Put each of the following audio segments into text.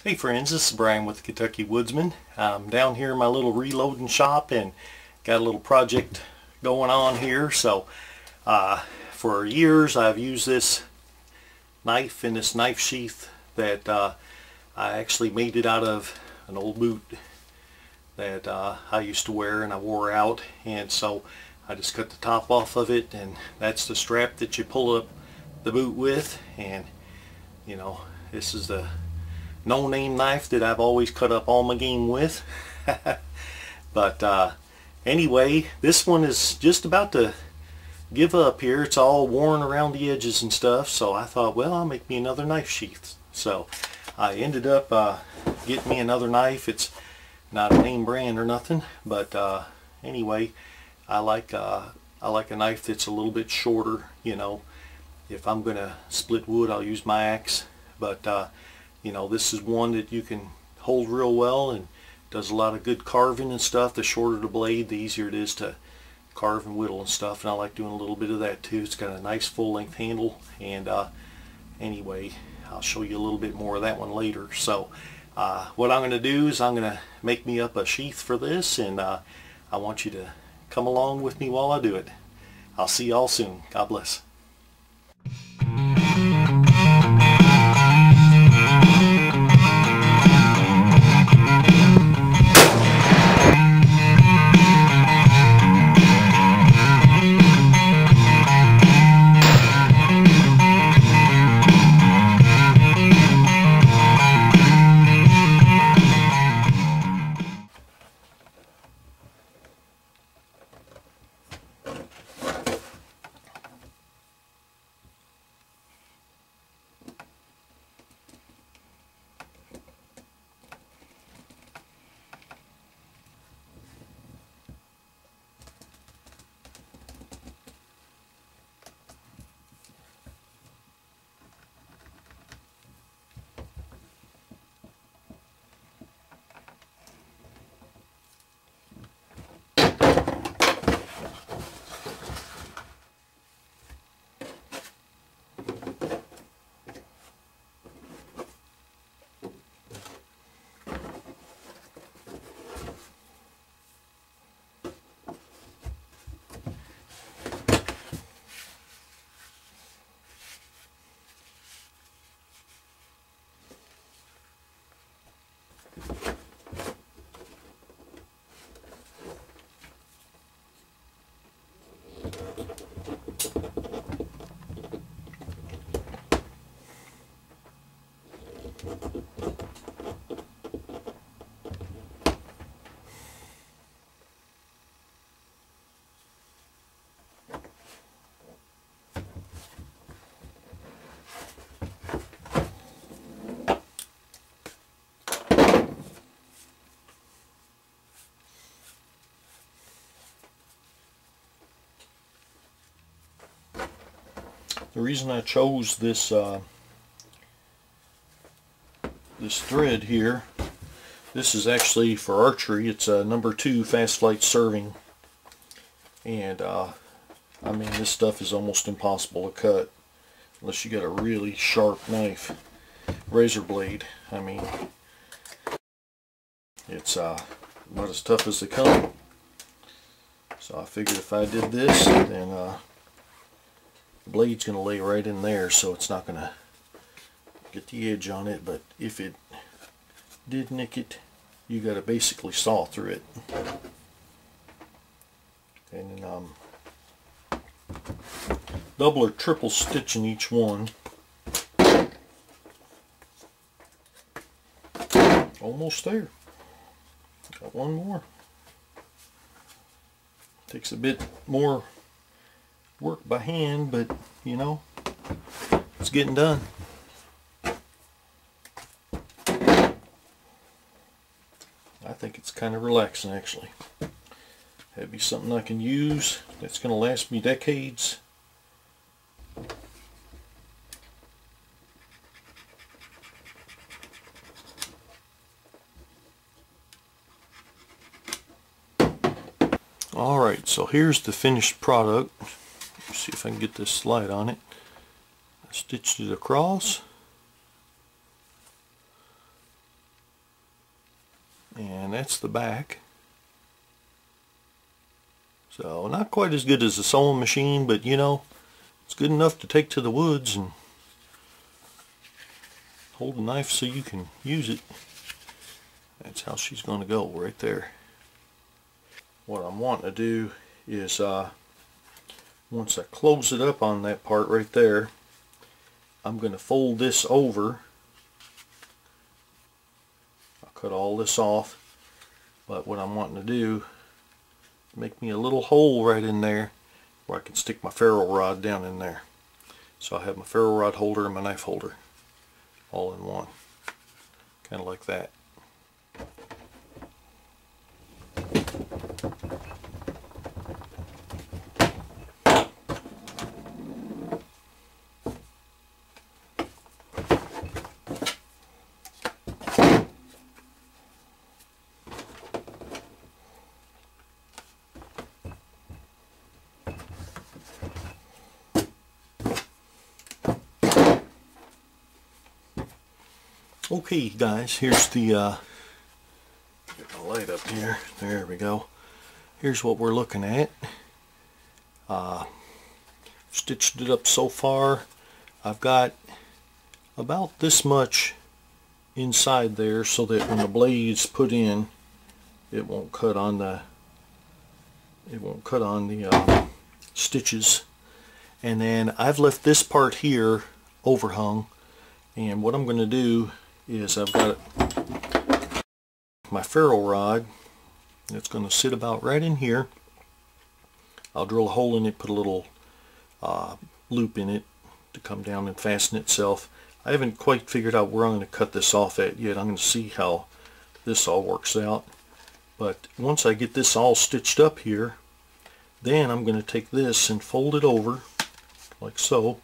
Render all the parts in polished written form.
Hey friends, this is Brian with Ky Woodsman. I'm down here in my little reloading shop and got a little project going on here. So for years I've used this knife and this knife sheath that I actually made it out of an old boot that I used to wear and I wore out, and so I just cut the top off of it, and that's the strap that you pull up the boot with. And you know, this is the no-name knife that I've always cut up all my game with. But anyway, this one is just about to give up here. It's all worn around the edges and stuff, so I thought, well, I'll make me another knife sheath. So I ended up getting me another knife. It's not a name brand or nothing, but anyway, I like a knife that's a little bit shorter. You know, if I'm gonna split wood, I'll use my axe, but you know, this is one that you can hold real well and does a lot of good carving and stuff. The shorter the blade, the easier it is to carve and whittle and stuff, and I like doing a little bit of that too. It's got a nice full-length handle, and anyway, I'll show you a little bit more of that one later. So what I'm going to do is I'm going to make me up a sheath for this, and I want you to come along with me while I do it. I'll see y'all soon. God bless. The reason I chose this this thread here, this is actually for archery. It's a #2 fast flight serving, and I mean, this stuff is almost impossible to cut unless you got a really sharp knife, razor blade. I mean, it's about as tough as they come. So I figured if I did this, then the blade's going to lay right in there, so it's not going to get the edge on it. But if it did nick it, you got to basically saw through it. And then double or triple stitching each one. Almost there. Got one more. Takes a bit more work by hand, but you know, it's getting done. I think it's kind of relaxing, actually. That'd be something I can use that's going to last me decades. Alright, so here's the finished product. Let's see if I can get this slide on it. I stitched it across. that's the back. So not quite as good as a sewing machine, but you know, it's good enough to take to the woods and hold the knife so you can use it. That's how she's going to go right there. What I'm wanting to do is once I close it up on that part right there, I'm going to fold this over. I'll cut all this off, but what I'm wanting to do, make me a little hole right in there where I can stick my ferrule rod down in there. So I have my ferrule rod holder and my knife holder all in one, kind of like that. Okay guys, here's the get the light up here. There we go. Here's what we're looking at. Stitched it up so far. I've got about this much inside there so that when the blade's put in, it won't cut on the stitches. And then I've left this part here overhung, and what I'm going to do is I've got my ferrule rod. It's going to sit about right in here. I'll drill a hole in it, put a little loop in it to come down and fasten itself. I haven't quite figured out where I'm going to cut this off at yet. I'm going to see how this all works out. But once I get this all stitched up here, then I'm going to take this and fold it over like so,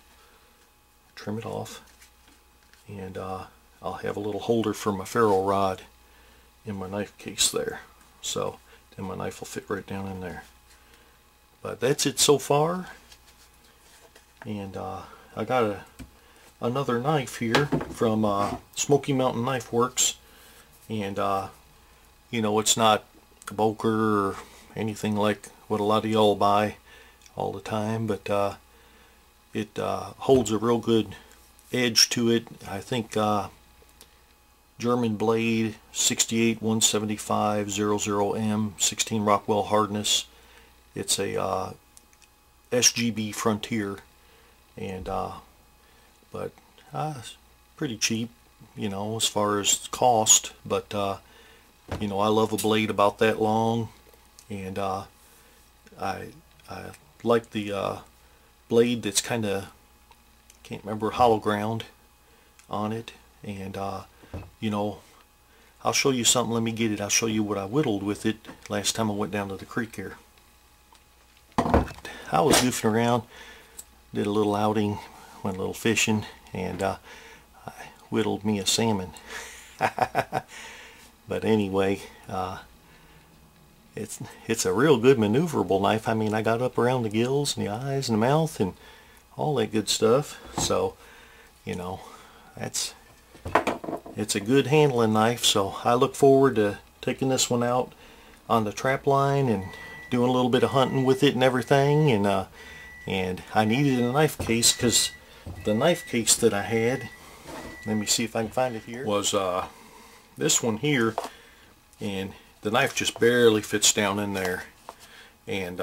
trim it off, and I'll have a little holder for my ferrule rod in my knife case there. So then my knife will fit right down in there. But that's it so far. And I got another knife here from Smoky Mountain Knife Works. And you know, it's not a Boker or anything like what a lot of y'all buy all the time, but it holds a real good edge to it. I think German blade, 68 175 00M, 16 Rockwell hardness. It's a SGB Frontier, and but it's pretty cheap, you know, as far as cost. But you know, I love a blade about that long, and I like the blade that's kind of, can't remember, hollow ground on it. And you know, I'll show you something. Let me get it. I'll show you what I whittled with it last time I went down to the creek here. I was goofing around, did a little outing, went a little fishing, and I whittled me a salmon. But anyway, it's a real good maneuverable knife. I mean, I got up around the gills and the eyes and the mouth and all that good stuff. So, you know, it's a good handling knife. So I look forward to taking this one out on the trap line and doing a little bit of hunting with it and everything. And I needed a knife case because the knife case that I had, let me see if I can find it here, was this one here, and the knife just barely fits down in there, and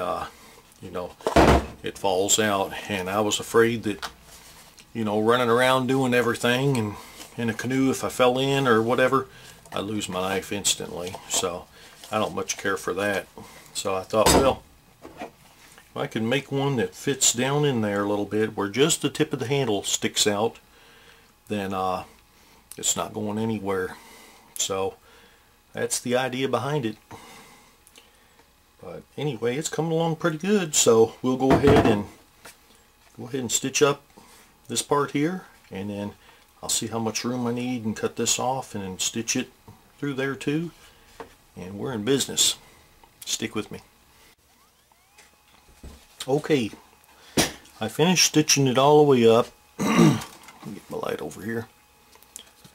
you know, it falls out. And I was afraid that, you know, running around doing everything and in a canoe, if I fell in or whatever, I'd lose my knife instantly. So I don't much care for that. So I thought, well, if I can make one that fits down in there a little bit where just the tip of the handle sticks out, then it's not going anywhere. So that's the idea behind it. But anyway, it's coming along pretty good. So we'll go ahead and stitch up this part here, and then I'll see how much room I need and cut this off and then stitch it through there too. And we're in business. Stick with me. Okay, I finished stitching it all the way up. Let me get my light over here.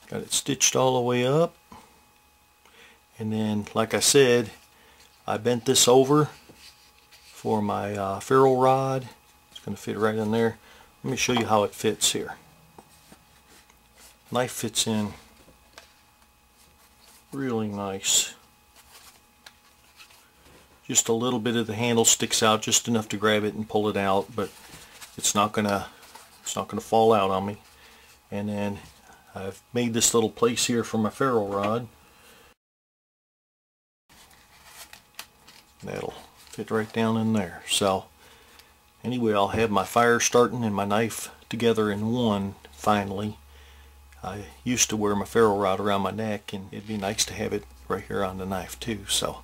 Got it stitched all the way up. And then, like I said, I bent this over for my ferrule rod. It's going to fit right in there. Let me show you how it fits here. Knife fits in really nice. Just a little bit of the handle sticks out, just enough to grab it and pull it out, but it's not gonna fall out on me. And then I've made this little place here for my ferrule rod. That'll fit right down in there. So anyway, I'll have my fire starting and my knife together in one finally. I used to wear my ferrule rod around my neck, and it'd be nice to have it right here on the knife too. So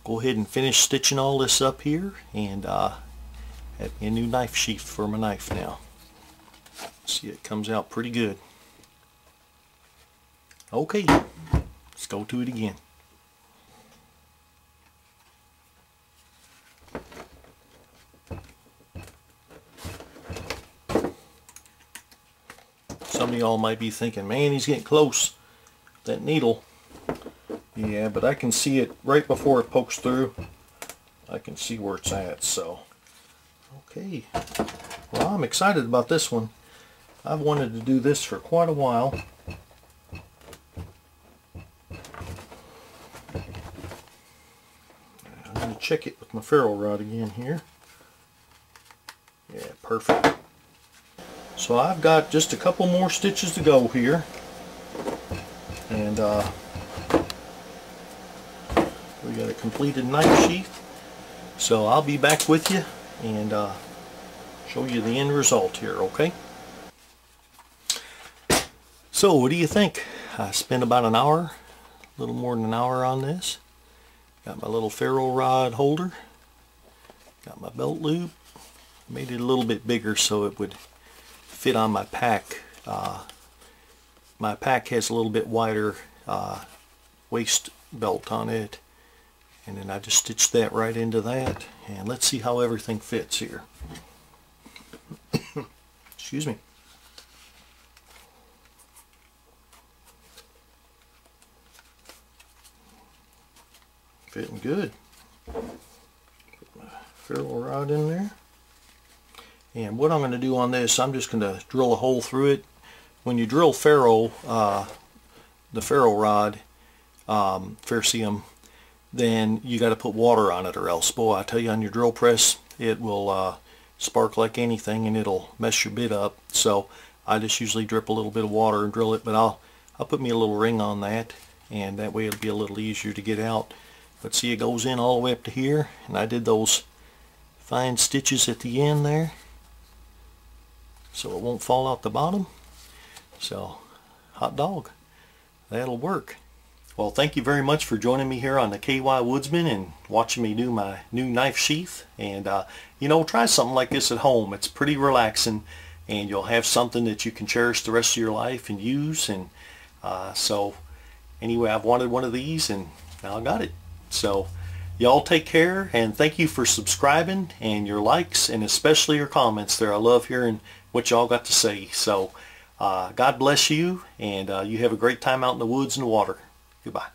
go ahead and finish stitching all this up here, and have me a new knife sheath for my knife now. See, it comes out pretty good. Okay, let's go to it again. Some of y'all might be thinking, man, he's getting close. That needle. Yeah, but I can see it right before it pokes through. I can see where it's at, so. Okay. Well, I'm excited about this one. I've wanted to do this for quite a while. I'm going to check it with my ferrule rod again here. Yeah, perfect. So I've got just a couple more stitches to go here, and we got a completed knife sheath. So I'll be back with you and show you the end result here, okay? So what do you think? I spent about an hour, a little more than an hour on this. Got my little ferrule rod holder, got my belt loop, made it a little bit bigger so it would fit on my pack. My pack has a little bit wider waist belt on it, and then I just stitched that right into that, and let's see how everything fits here. Excuse me. Fitting good. Put my ferrule rod in there. And what I'm going to do on this, I'm just going to drill a hole through it. When you drill ferrule, the ferrule rod, ferricium, then you got to put water on it, or else, boy, I tell you, on your drill press, it will spark like anything, and it'll mess your bit up. So I just usually drip a little bit of water and drill it, but I'll put me a little ring on that, and that way it'll be a little easier to get out. But see, it goes in all the way up to here, and I did those fine stitches at the end there, so it won't fall out the bottom. So, hot dog, that'll work. Well, thank you very much for joining me here on the Ky Woodsman and watching me do my new knife sheath. And you know, try something like this at home. It's pretty relaxing, and you'll have something that you can cherish the rest of your life and use. And so anyway, I've wanted one of these, and now I got it. So y'all take care, and thank you for subscribing and your likes, and especially your comments there. I love hearing what y'all got to say. So God bless you, and you have a great time out in the woods and the water. Goodbye.